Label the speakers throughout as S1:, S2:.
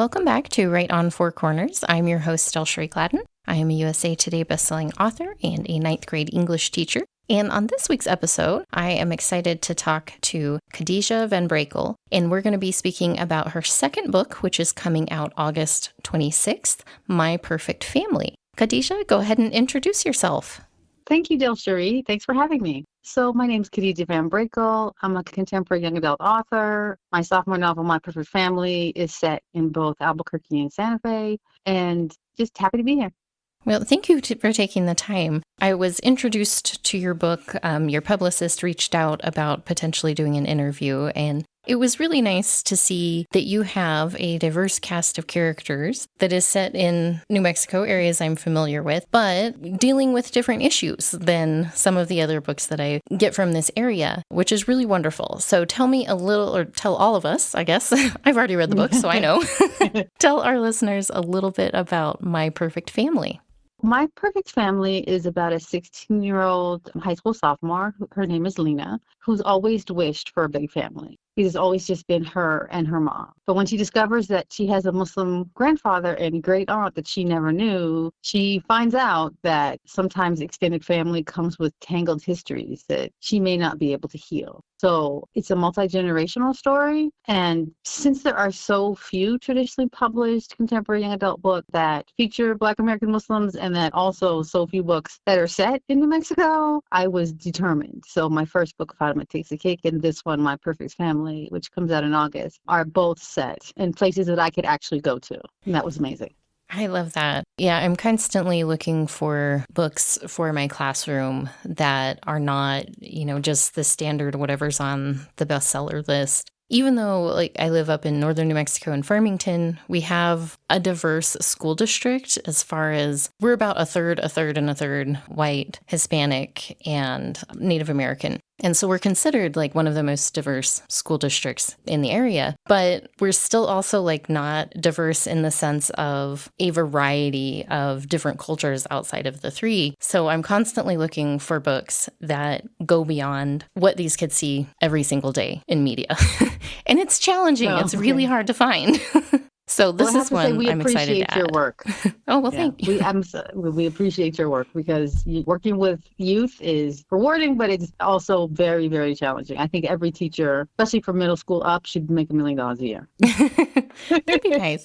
S1: Welcome back to Right on Four Corners. I'm your host, DelSheree Gladden. I am a USA Today bestselling author and a ninth grade English teacher. And on this week's episode, I am excited to talk to Khadijah VanBrakle, and we're going to be speaking about her second book, which is coming out August 26th, My Perfect Family. Khadijah, go ahead and introduce yourself.
S2: Thank you, DelSheree. Thanks for having me. So my name's Khadijah VanBrakle. I'm a contemporary young adult author. My sophomore novel, My Perfect Family, is set in both Albuquerque and Santa Fe, and just happy to be here.
S1: Well, thank you for taking the time. I was introduced to your book. Your publicist reached out about potentially doing an interview, and it was really nice to see that you have a diverse cast of characters that is set in New Mexico, areas I'm familiar with, but dealing with different issues than some of the other books that I get from this area, which is really wonderful. So tell me a little, or tell all of us, I guess. I've already read the book, so I know. Tell our listeners a little bit about My Perfect Family.
S2: My Perfect Family is about a 16-year-old high school sophomore. Her name is Lena, who's always wished for a big family. It has always just been her and her mom. But when she discovers that she has a Muslim grandfather and great aunt that she never knew, she finds out that sometimes extended family comes with tangled histories that she may not be able to heal. So it's a multi-generational story. And since there are so few traditionally published contemporary young adult books that feature Black American Muslims, and that also so few books that are set in New Mexico, I was determined. So my first book, Fatima Takes the Cake, and this one, My Perfect Family, which comes out in August, are both set in places that I could actually go to. And that was amazing.
S1: I love that. Yeah, I'm constantly looking for books for my classroom that are not, just the standard whatever's on the bestseller list. Even though, I live up in northern New Mexico in Farmington, we have a diverse school district as far as we're about a third, and a third white, Hispanic, and Native American. And so we're considered one of the most diverse school districts in the area, but we're still also not diverse in the sense of a variety of different cultures outside of the three. So I'm constantly looking for books that go beyond what these kids see every single day in media. And it's challenging.
S2: Oh,
S1: it's really hard to find. So this is one I'm excited to add.
S2: We appreciate your work.
S1: Oh, well, thank you.
S2: We appreciate your work because working with youth is rewarding, but it's also very, very challenging. I think every teacher, especially from middle school up, should make $1 million a year.
S1: That'd be nice.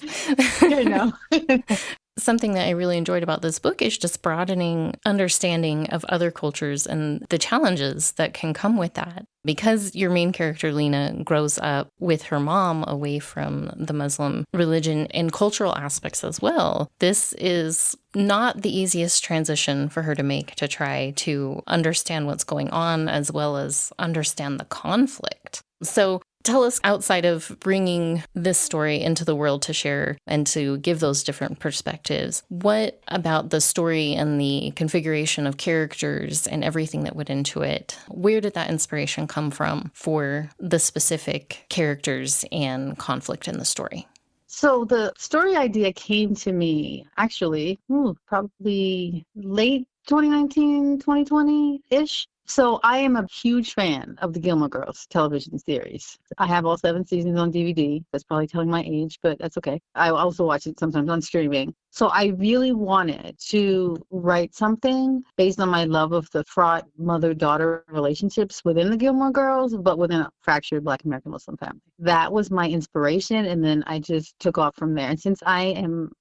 S1: Something that I really enjoyed about this book is just broadening understanding of other cultures and the challenges that can come with that. Because your main character, Lena, grows up with her mom away from the Muslim religion and cultural aspects as well, this is not the easiest transition for her to make to try to understand what's going on as well as understand the conflict. So tell us, outside of bringing this story into the world to share and to give those different perspectives, what about the story and the configuration of characters and everything that went into it, where did that inspiration come from for the specific characters and conflict in the story?
S2: So the story idea came to me actually probably late 2019, 2020-ish. So I am a huge fan of the Gilmore Girls television series. I have all 7 seasons on DVD. That's probably telling my age, but that's okay. I also watch it sometimes on streaming. So I really wanted to write something based on my love of the fraught mother-daughter relationships within the Gilmore Girls, but within a fractured Black American Muslim family. That was my inspiration, and then I just took off from there. And since I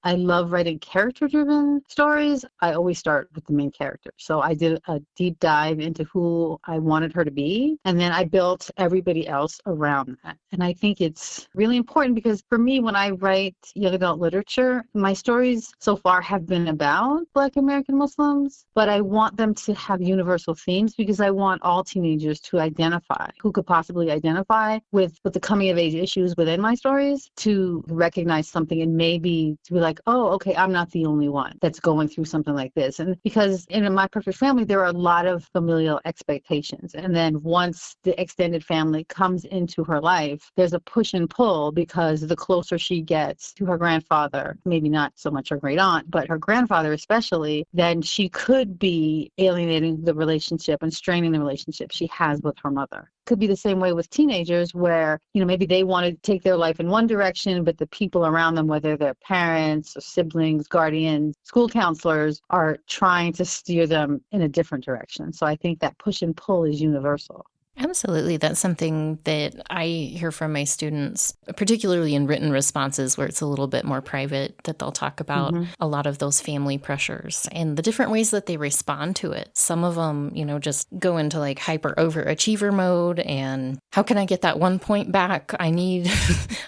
S2: love writing character-driven stories, I always start with the main character. So I did a deep dive into who I wanted her to be, and then I built everybody else around that. And I think it's really important because for me, when I write young adult literature, my stories so far have been about Black American Muslims, but I want them to have universal themes because I want all teenagers to identify, who could possibly identify with the coming of age issues within my stories, to recognize something and maybe to be like, oh, okay, I'm not the only one that's going through something like this. And because in My Perfect Family, there are a lot of familial expectations. And then once the extended family comes into her life, there's a push and pull because the closer she gets to her grandfather, maybe not so much her great aunt, but her grandfather especially, then she could be alienating the relationship and straining the relationship she has with her mother. could be the same way with teenagers where, maybe they want to take their life in one direction, but the people around them, whether they're parents or siblings, guardians, school counselors, are trying to steer them in a different direction. So I think that push and pull is universal.
S1: Absolutely. That's something that I hear from my students, particularly in written responses where it's a little bit more private, that they'll talk about a lot of those family pressures and the different ways that they respond to it. Some of them, just go into like hyper overachiever mode and how can I get that 1 point back? I need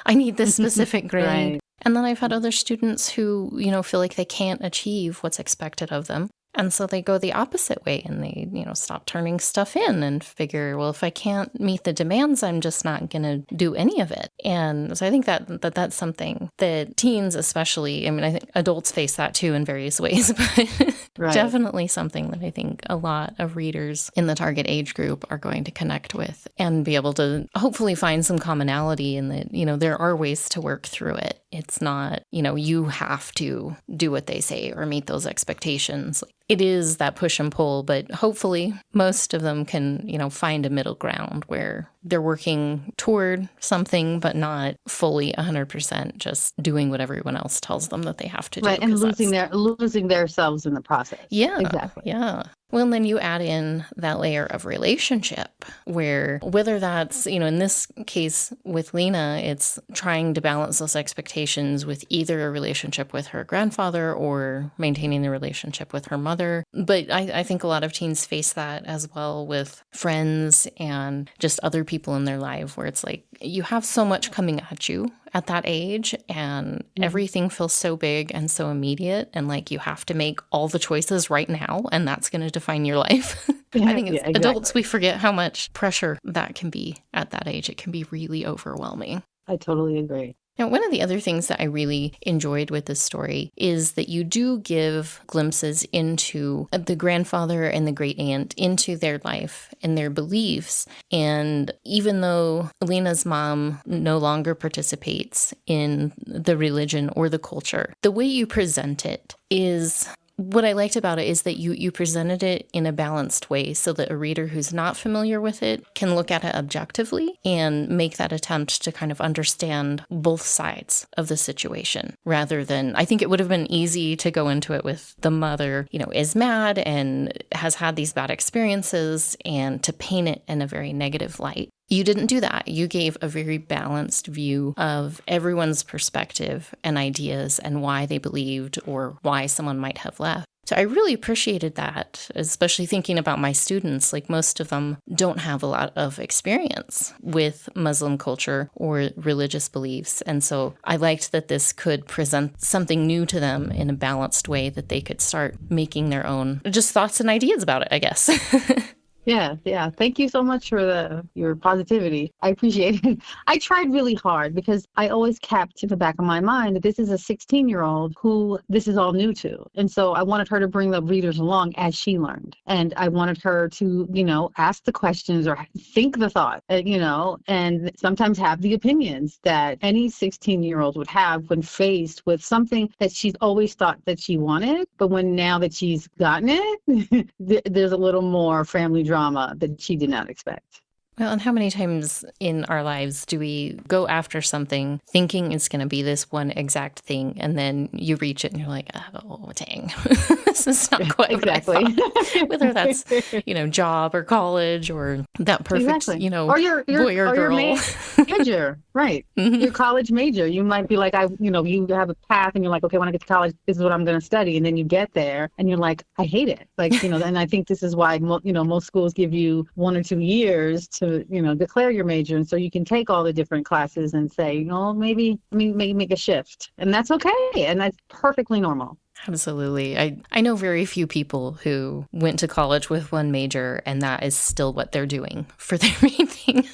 S1: I need this specific grade.
S2: Right.
S1: And then I've had other students who, feel like they can't achieve what's expected of them. And so they go the opposite way and they, stop turning stuff in and figure, well, if I can't meet the demands, I'm just not going to do any of it. And so I think that's something that teens especially, I think adults face that too in various ways, but
S2: Right.
S1: definitely something that I think a lot of readers in the target age group are going to connect with and be able to hopefully find some commonality in that, there are ways to work through it. It's not, you have to do what they say or meet those expectations. It is that push and pull, but hopefully most of them can, find a middle ground where they're working toward something, but not fully 100% just doing what everyone else tells them that they have to do.
S2: Right, and losing themselves in the process.
S1: Yeah,
S2: exactly.
S1: Yeah. Well, and then you add in that layer of relationship where whether that's, in this case with Lena, it's trying to balance those expectations with either a relationship with her grandfather or maintaining the relationship with her mother. But I think a lot of teens face that as well with friends and just other people in their life where it's like you have so much coming at you at that age and everything feels so big and so immediate and like you have to make all the choices right now and that's going to define your life. I think as adults, we forget how much pressure that can be at that age. It can be really overwhelming.
S2: I totally agree.
S1: Now, one of the other things that I really enjoyed with this story is that you do give glimpses into the grandfather and the great aunt, into their life and their beliefs. And even though Lena's mom no longer participates in the religion or the culture, the way you present it is... What I liked about it is that you presented it in a balanced way so that a reader who's not familiar with it can look at it objectively and make that attempt to kind of understand both sides of the situation rather than, I think it would have been easy to go into it with the mother, is mad and has had these bad experiences and to paint it in a very negative light. You didn't do that. You gave a very balanced view of everyone's perspective and ideas and why they believed or why someone might have left. So I really appreciated that, especially thinking about my students. Like most of them don't have a lot of experience with Muslim culture or religious beliefs. And so I liked that this could present something new to them in a balanced way that they could start making their own just thoughts and ideas about it, I guess.
S2: Yeah. Thank you so much for your positivity. I appreciate it. I tried really hard because I always kept in the back of my mind that this is a 16-year-old who this is all new to. And so I wanted her to bring the readers along as she learned. And I wanted her to, ask the questions or think the thought, and sometimes have the opinions that any 16-year-old would have when faced with something that she's always thought that she wanted. But now that she's gotten it, there's a little more family drama that she did not expect.
S1: Well, and how many times in our lives do we go after something thinking it's going to be this one exact thing, and then you reach it and you're like, oh, dang, this is not quite
S2: exactly.
S1: what I thought. Whether that's, job or college or that perfect,
S2: or your
S1: boy or girl.
S2: Major, right. Your college major. You might be like, you have a path and you're like, okay, when I get to college, this is what I'm going to study. And then you get there and you're like, I hate it. Like, and I think this is why, most schools give you 1 or 2 years to, declare your major. And so you can take all the different classes and say, maybe make a shift. And that's okay. And that's perfectly normal.
S1: Absolutely. I know very few people who went to college with one major and that is still what they're doing for their main thing.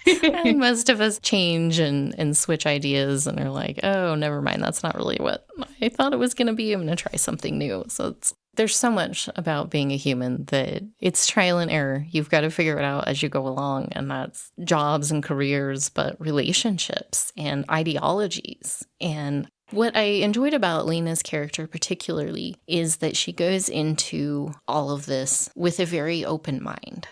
S1: And most of us change and switch ideas and are like, oh, never mind. That's not really what I thought it was going to be. I'm going to try something new. So there's so much about being a human that it's trial and error. You've got to figure it out as you go along. And that's jobs and careers, but relationships and ideologies. And what I enjoyed about Lena's character particularly is that she goes into all of this with a very open mind.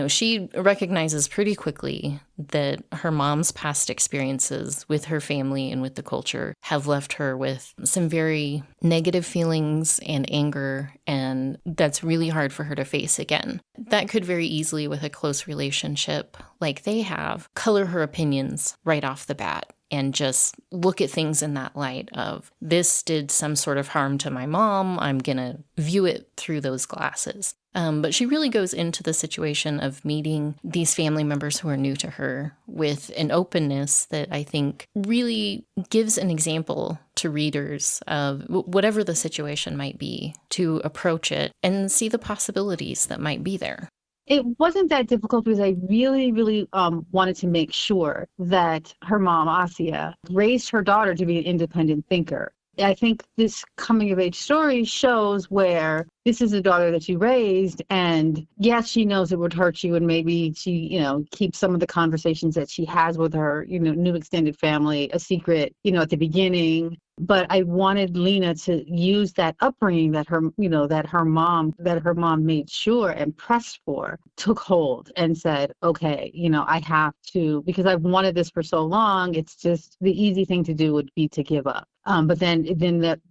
S1: She recognizes pretty quickly that her mom's past experiences with her family and with the culture have left her with some very negative feelings and anger, and that's really hard for her to face again. That could very easily, with a close relationship like they have, color her opinions right off the bat and just look at things in that light of, this did some sort of harm to my mom, I'm gonna view it through those glasses. But she really goes into the situation of meeting these family members who are new to her with an openness that I think really gives an example to readers of whatever the situation might be, to approach it and see the possibilities that might be there.
S2: It wasn't that difficult because I really, really wanted to make sure that her mom, Asia, raised her daughter to be an independent thinker. I think this coming of age story shows where this is a daughter that you raised, and yes, she knows it would hurt you, and maybe she, keeps some of the conversations that she has with her, new extended family a secret, at the beginning. But I wanted Lena to use that upbringing that her mom made sure and pressed for, took hold and said, okay, I have to, because I've wanted this for so long. It's just the easy thing to do would be to give up. But then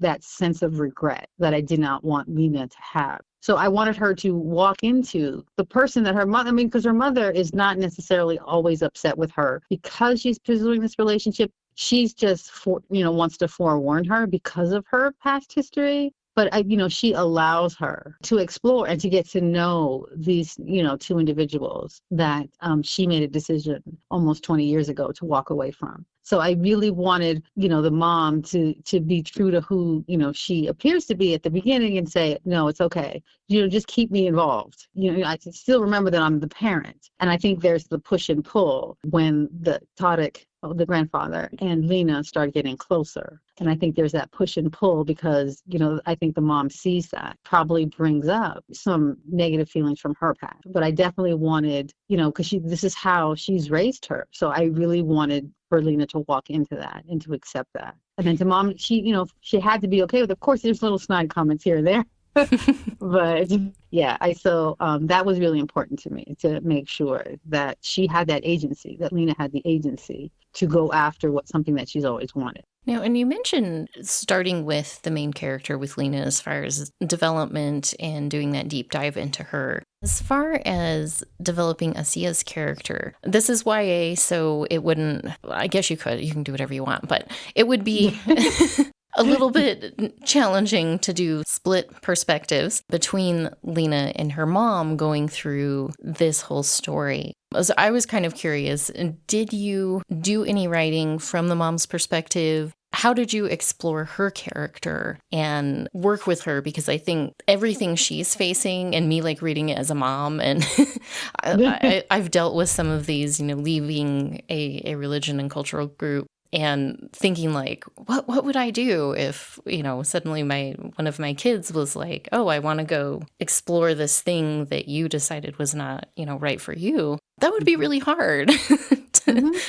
S2: that sense of regret that I did not want Lena to have. So I wanted her to walk into the person that her mother, because her mother is not necessarily always upset with her because she's pursuing this relationship. She's just, wants to forewarn her because of her past history. But, she allows her to explore and to get to know these, two individuals that she made a decision almost 20 years ago to walk away from. So I really wanted, the mom to be true to who, she appears to be at the beginning and say, no, it's okay. Just keep me involved. I still remember that I'm the parent. And I think there's the push and pull when the Tadic, the grandfather, and Lena start getting closer. And I think there's that push and pull because, I think the mom sees that, probably brings up some negative feelings from her past. But I definitely wanted, because this is how she's raised her. So I really wanted for Lena to walk into that and to accept that. And then to mom, she had to be okay with it. Of course, there's little snide comments here and there. But yeah, that was really important to me, to make sure that she had that agency, that Lena had the agency to go after something that she's always wanted.
S1: Now, and you mentioned starting with the main character, with Lena, as far as development and doing that deep dive into her. As far as developing Asia's character, this is YA, so it wouldn't, I guess you can do whatever you want, but it would be a little bit challenging to do split perspectives between Lena and her mom going through this whole story. So I was kind of curious, did you do any writing from the mom's perspective? How did you explore her character and work with her? Because I think everything she's facing, and me reading it as a mom, and I've dealt with some of these, leaving a religion and cultural group and thinking what would I do if, suddenly one of my kids was like, oh, I want to go explore this thing that you decided was not, right for you. That would be really hard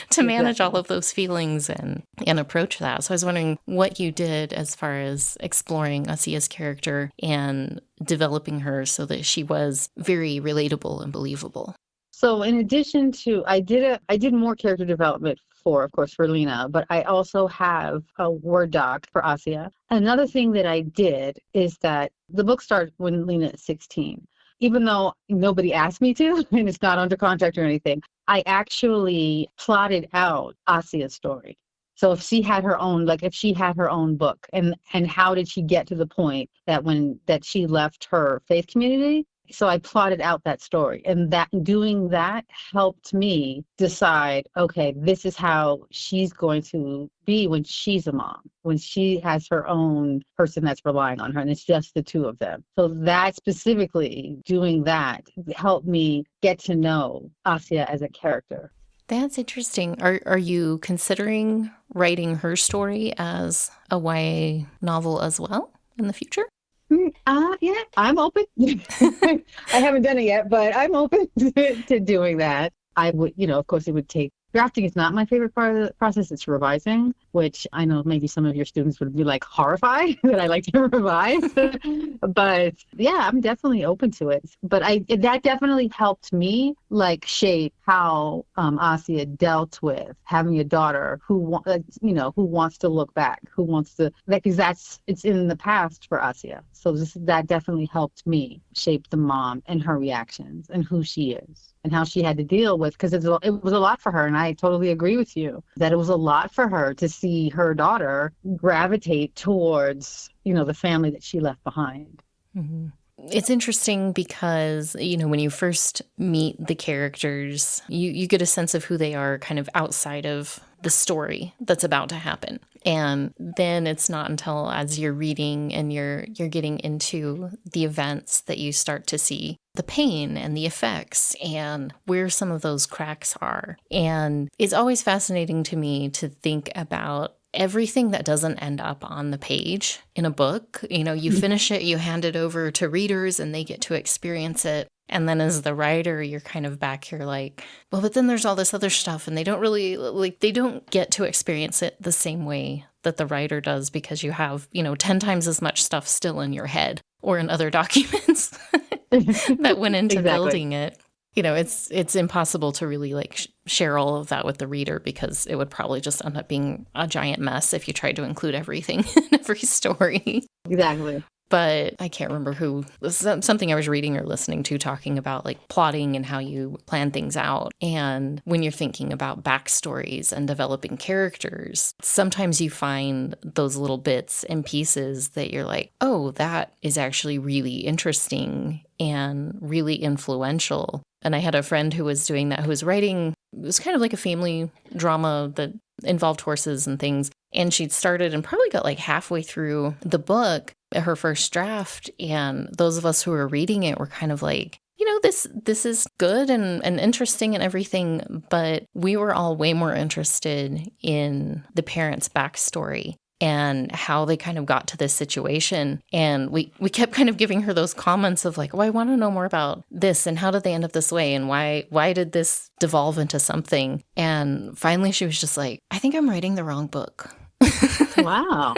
S1: to manage all of those feelings and approach that. So I was wondering what you did as far as exploring Asia's character and developing her so that she was very relatable and believable.
S2: So in addition to, I did more character development for Lena, but I also have a Word doc for Asia. Another thing that I did is that the book starts when Lena is 16. Even though nobody asked me to, and it's not under contract or anything, I actually plotted out Asia's story. So if she had her own, book, and how did she get to the point that she left her faith community? So I plotted out that story, and doing that helped me decide, okay, this is how she's going to be when she's a mom, when she has her own person that's relying on her, and it's just the two of them. So that specifically, doing that helped me get to know Asia as a character.
S1: That's interesting. Are you considering writing her story as a YA novel as well in the future?
S2: Yeah, I'm open. I haven't done it yet, but I'm open to doing that. I would, of course, it would take. Drafting is not my favorite part of the process. It's revising, which I know maybe some of your students would be horrified that I like to revise. But yeah, I'm definitely open to it. But that definitely helped me like shape how Asia dealt with having a daughter who wants to look back, who wants to, like, because it's in the past for Asia. So that definitely helped me shape the mom and her reactions and who she is and how she had to deal with, because it was a lot for her. And I totally agree with you that it was a lot for her to see her daughter gravitate towards, the family that she left behind.
S1: Mm-hmm. It's interesting because, when you first meet the characters, you get a sense of who they are kind of outside of the story that's about to happen. And then it's not until as you're reading and you're getting into the events that you start to see the pain and the effects and where some of those cracks are. And it's always fascinating to me to think about everything that doesn't end up on the page in a book. You finish it, you hand it over to readers and they get to experience it. And then as the writer, you're kind of back here like, well, but then there's all this other stuff and they don't really, they don't get to experience it the same way that the writer does, because you have, 10 times as much stuff still in your head or in other documents that went into building it. It's impossible to really share all of that with the reader, because it would probably just end up being a giant mess if you tried to include everything in every story.
S2: Exactly.
S1: But I can't remember who, something I was reading or listening to talking about plotting and how you plan things out. And when you're thinking about backstories and developing characters, sometimes you find those little bits and pieces that you're like, oh, that is actually really interesting and really influential. And I had a friend who was doing that, who was writing, it was kind of like a family drama that involved horses and things. And she'd started and probably got halfway through the book, her first draft. And those of us who were reading it were kind of like, this is good and interesting and everything. But we were all way more interested in the parents' backstory and how they kind of got to this situation. And we kept kind of giving her those comments of oh, I want to know more about this and how did they end up this way and why did this devolve into something? And finally she was just like, I think I'm writing the wrong book.
S2: Wow.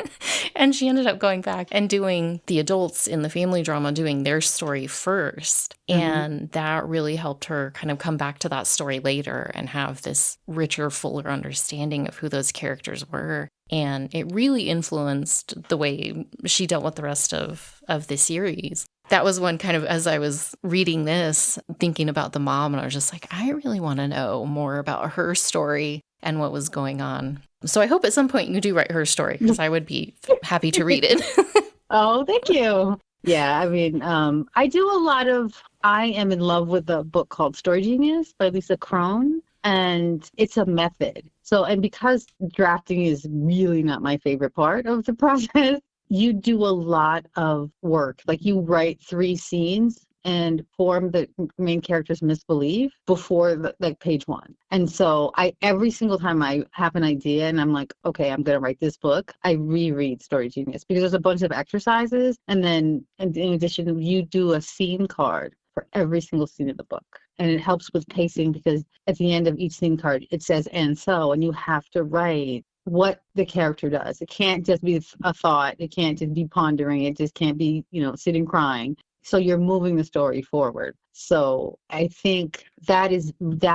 S1: And she ended up going back and doing the adults in the family drama, doing their story first. Mm-hmm. And that really helped her kind of come back to that story later and have this richer, fuller understanding of who those characters were. And it really influenced the way she dealt with the rest of the series. That was one kind of, as I was reading this, thinking about the mom, and I was just like, I really want to know more about her story and what was going on. So I hope at some point you do write her story, because I would be happy to read it.
S2: Oh, thank you. Yeah, I mean, I am in love with a book called Story Genius by Lisa Crone, and it's a method. So, and because drafting is really not my favorite part of the process, you do a lot of work. You write 3 scenes and form the main character's misbelief before page 1. And so every single time I have an idea and I'm like, okay, I'm going to write this book, I reread Story Genius, because there's a bunch of exercises. And then in addition, you do a scene card for every single scene of the book. And it helps with pacing, because at the end of each scene card, it says, and you have to write what the character does. It can't just be a thought. It can't just be pondering. It just can't be, sitting crying. So you're moving the story forward. So I think that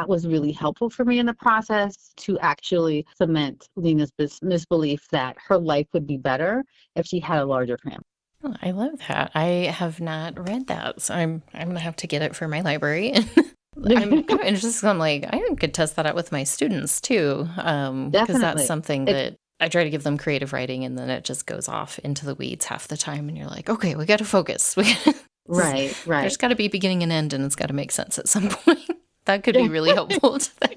S2: was really helpful for me in the process to actually cement Lena's misbelief that her life would be better if she had a larger family.
S1: Oh, I love that. I have not read that, so I'm gonna have to get it for my library. I'm kind of interested. I'm like, I could test that out with my students too, because that's something that I try to give them creative writing, and then it just goes off into the weeds half the time, and you're like, okay, we got to focus.
S2: Right.
S1: There's got to be beginning and end, and it's got to make sense at some point. That could be really helpful to them.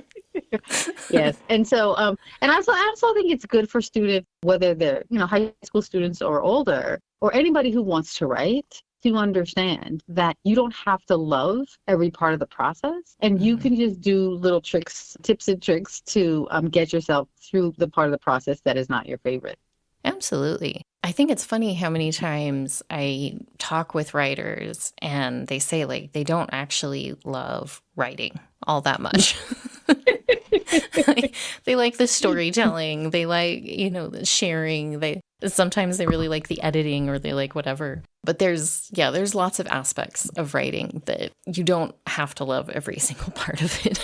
S2: Yes. And so, and I also think it's good for students, whether they're, high school students or older, or anybody who wants to write, to understand that you don't have to love every part of the process, and you can just do little tips and tricks to get yourself through the part of the process that is not your favorite.
S1: Absolutely. I think it's funny how many times I talk with writers and they say they don't actually love writing all that much. Like, they like the storytelling. They like, the sharing. Sometimes they really like the editing, or they like whatever. But there's lots of aspects of writing that you don't have to love every single part of it.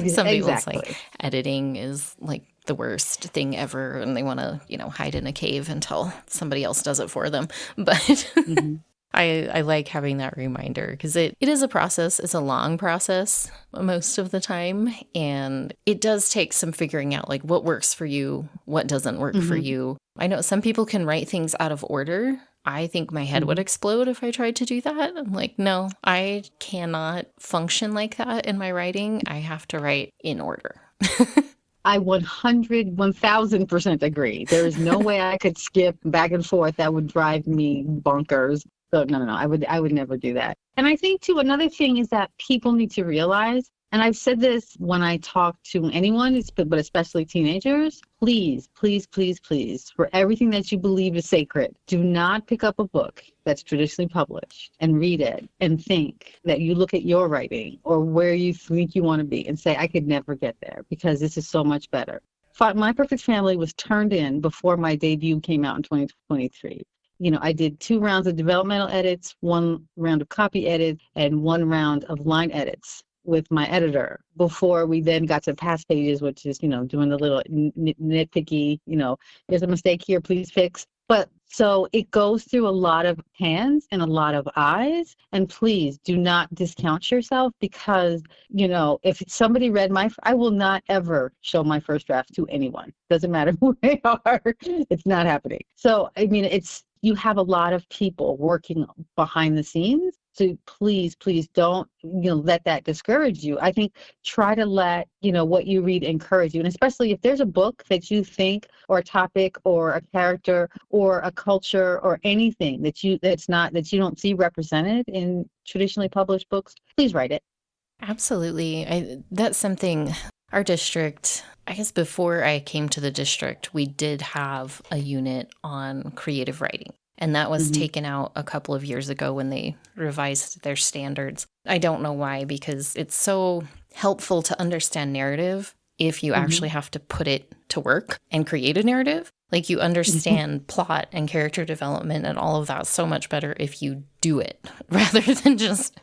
S1: Some people say editing is like the worst thing ever, and they want to, hide in a cave until somebody else does it for them. But mm-hmm. I like having that reminder, because it is a process. It's a long process most of the time. And it does take some figuring out, like, what works for you, what doesn't work mm-hmm. for you. I know some people can write things out of order. I think my head mm-hmm. would explode if I tried to do that. I'm like, no, I cannot function like that in my writing. I have to write in order.
S2: I 1000% agree. There is no way I could skip back and forth. That would drive me bonkers. So no. I would never do that. And I think too, another thing is that people need to realize, and I've said this when I talk to anyone, but especially teenagers, please, for everything that you believe is sacred, do not pick up a book that's traditionally published and read it and think that you look at your writing or where you think you want to be and say, I could never get there because this is so much better. My Perfect Family was turned in before my debut came out in 2023. I did 2 rounds of developmental edits, 1 round of copy edits, and 1 round of line edits with my editor before we then got to past pages, which is, doing the little nitpicky, there's a mistake here, please fix. But so it goes through a lot of hands and a lot of eyes. And please do not discount yourself, because, if somebody read I will not ever show my first draft to anyone. Doesn't matter who they are. It's not happening. So, you have a lot of people working behind the scenes. So please don't, let that discourage you. I think try to let, what you read encourage you. And especially if there's a book that you think, or a topic or a character or a culture or anything that you don't see represented in traditionally published books, please write it.
S1: Absolutely. That's something our district, I guess before I came to the district, we did have a unit on creative writing. And that was mm-hmm. taken out a couple of years ago when they revised their standards. I don't know why, because it's so helpful to understand narrative if you mm-hmm. actually have to put it to work and create a narrative. Like, you understand mm-hmm. plot and character development and all of that so much better if you do it rather than just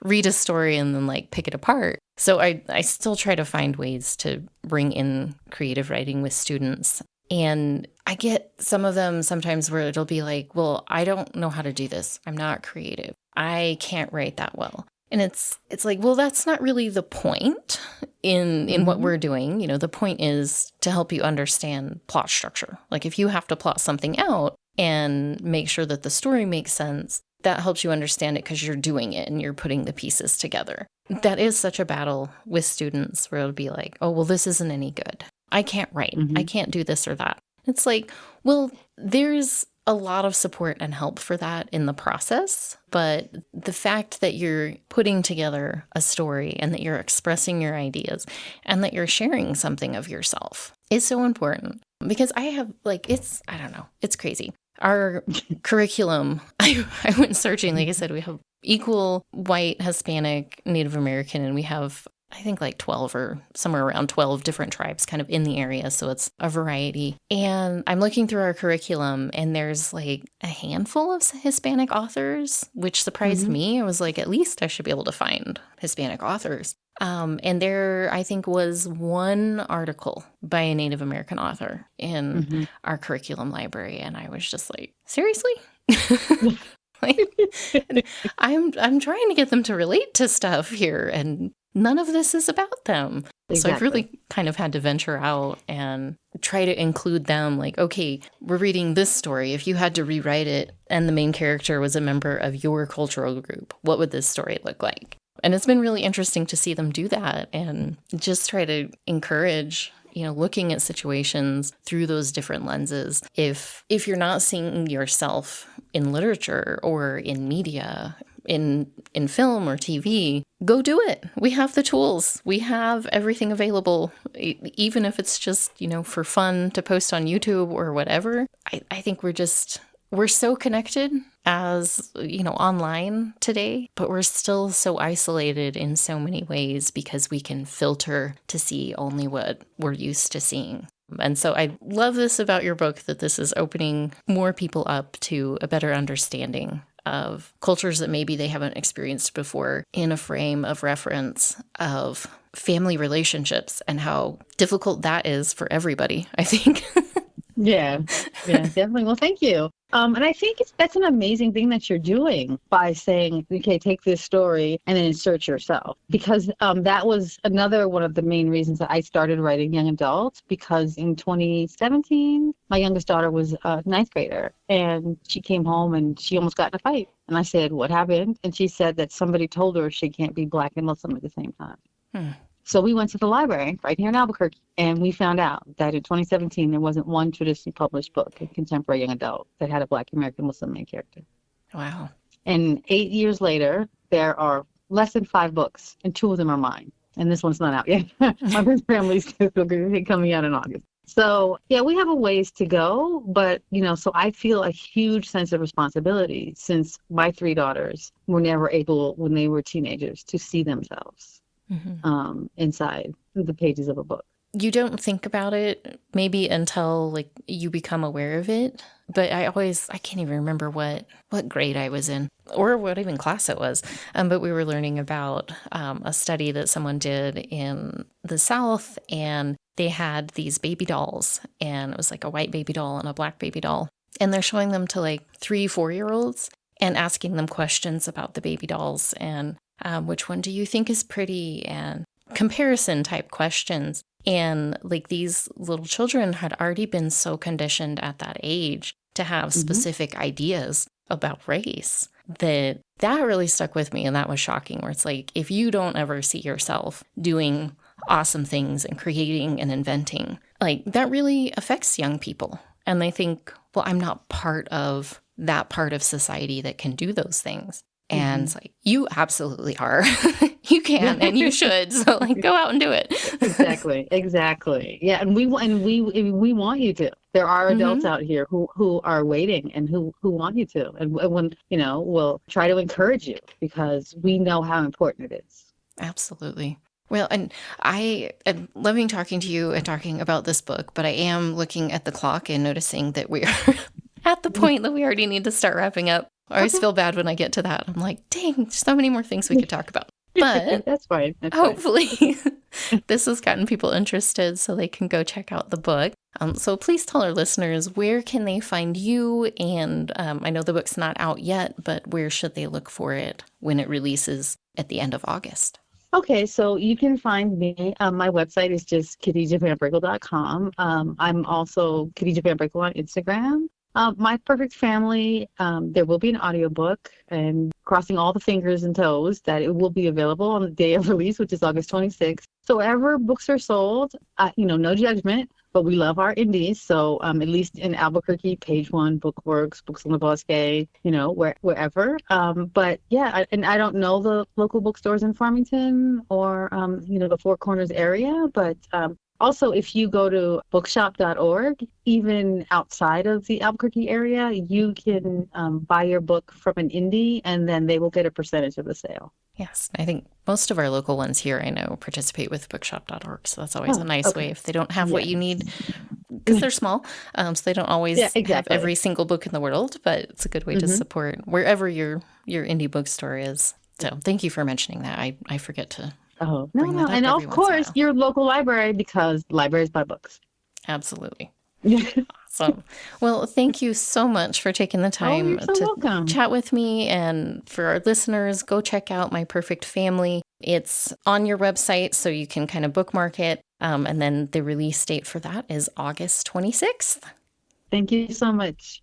S1: read a story and then pick it apart. So I still try to find ways to bring in creative writing with students. And I get some of them sometimes where it'll be like, well, I don't know how to do this. I'm not creative. I can't write that well. And it's like, well, that's not really the point in mm-hmm. what we're doing. The point is to help you understand plot structure. Like, if you have to plot something out and make sure that the story makes sense, that helps you understand it because you're doing it and you're putting the pieces together. That is such a battle with students where it'll be like, oh, well, this isn't any good. I can't write. Mm-hmm. I can't do this or that. It's like, well, there's a lot of support and help for that in the process. But the fact that you're putting together a story and that you're expressing your ideas and that you're sharing something of yourself is so important. Because I have I don't know, it's crazy. Our curriculum, I went searching, like I said, we have equal white, Hispanic, Native American, and we have, I think, 12 or somewhere around 12 different tribes kind of in the area. So it's a variety. And I'm looking through our curriculum and there's a handful of Hispanic authors, which surprised mm-hmm. me. I was like, at least I should be able to find Hispanic authors. And there, I think, was 1 article by a Native American author in mm-hmm. our curriculum library. And I was just like, seriously? I'm trying to get them to relate to stuff here, and none of this is about them. Exactly. So I've really kind of had to venture out and try to include them. Like, okay, we're reading this story. If you had to rewrite it and the main character was a member of your cultural group, what would this story look like? And it's been really interesting to see them do that and just try to encourage, looking at situations through those different lenses. If you're not seeing yourself in literature or in media, in film or TV, go do it. We have the tools. We have everything available, even if it's just, for fun to post on YouTube or whatever. I think we're so connected as, online today, but we're still so isolated in so many ways because we can filter to see only what we're used to seeing. And so I love this about your book, that this is opening more people up to a better understanding of cultures that maybe they haven't experienced before, in a frame of reference of family relationships and how difficult that is for everybody, I think.
S2: Yeah, definitely. Well, thank you. And I think that's an amazing thing that you're doing by saying, okay, take this story and then insert yourself. Because that was another one of the main reasons that I started writing young adults, because in 2017, my youngest daughter was a ninth grader, and she came home and she almost got in a fight. And I said, what happened? And she said that somebody told her she can't be Black and Muslim at the same time. So we went to the library right here in Albuquerque, and we found out that in 2017, there wasn't one traditionally published book in contemporary young adult that had a Black American Muslim main character.
S1: Wow.
S2: And 8 years later, there are less than 5 books, and 2 of them are mine. And this one's not out yet. My family's coming out in August. So, yeah, we have a ways to go, but, so I feel a huge sense of responsibility, since my 3 daughters were never able, when they were teenagers, to see themselves inside the pages of a book.
S1: You don't think about it maybe until you become aware of it. But I can't even remember what grade I was in or what even class it was. But we were learning about a study that someone did in the South, and they had these baby dolls, and it was like a white baby doll and a black baby doll. And they're showing them to 3-4-year-olds and asking them questions about the baby dolls, and which one do you think is pretty, and comparison type questions. And these little children had already been so conditioned at that age to have specific ideas about race that really stuck with me. And that was shocking, where it's if you don't ever see yourself doing awesome things and creating and inventing, that really affects young people. And they think, well, I'm not part of that part of society that can do those things. And it's you absolutely are. You can and you should. So go out and do it.
S2: Exactly. Yeah, and we want you to. There are adults out here who are waiting and who want you to. And when we'll try to encourage you, because we know how important it is.
S1: Absolutely. Well, and I am loving talking to you and talking about this book, but I am looking at the clock and noticing that we are at the point that we already need to start wrapping up. I always feel bad when I get to that. I'm like, dang, so many more things we could talk about. But
S2: that's fine.
S1: Hopefully this has gotten people interested so they can go check out the book. So please tell our listeners, where can they find you? And I know the book's not out yet, but where should they look for it when it releases at the end of August?
S2: Okay, so you can find me. My website is just KhadijahVanBrakle.com. I'm also Khadijah VanBrakle on Instagram. My Perfect Family, there will be an audiobook, and crossing all the fingers and toes that it will be available on the day of release, which is August 26th. So wherever books are sold, no judgment, but we love our indies. So at least in Albuquerque, Page One, Bookworks, Books on the Bosque, wherever. But yeah, and I don't know the local bookstores in Farmington or, the Four Corners area, but also, if you go to bookshop.org, even outside of the Albuquerque area, you can buy your book from an indie, and then they will get a percentage of the sale.
S1: Yes, I think most of our local ones here, I know, participate with bookshop.org. So that's always a nice way if they don't have what you need, because they're small. So they don't always have every single book in the world, but it's a good way to support wherever your indie bookstore is. So thank you for mentioning that. I forget to.
S2: Oh, no. And of course, your local library, because libraries buy books.
S1: Absolutely. Awesome. Well, thank you so much for taking the time
S2: welcome.
S1: Chat with me. And for our listeners, go check out My Perfect Family. It's on your website, so you can kind of bookmark it. And then the release date for that is August 26th.
S2: Thank you so much.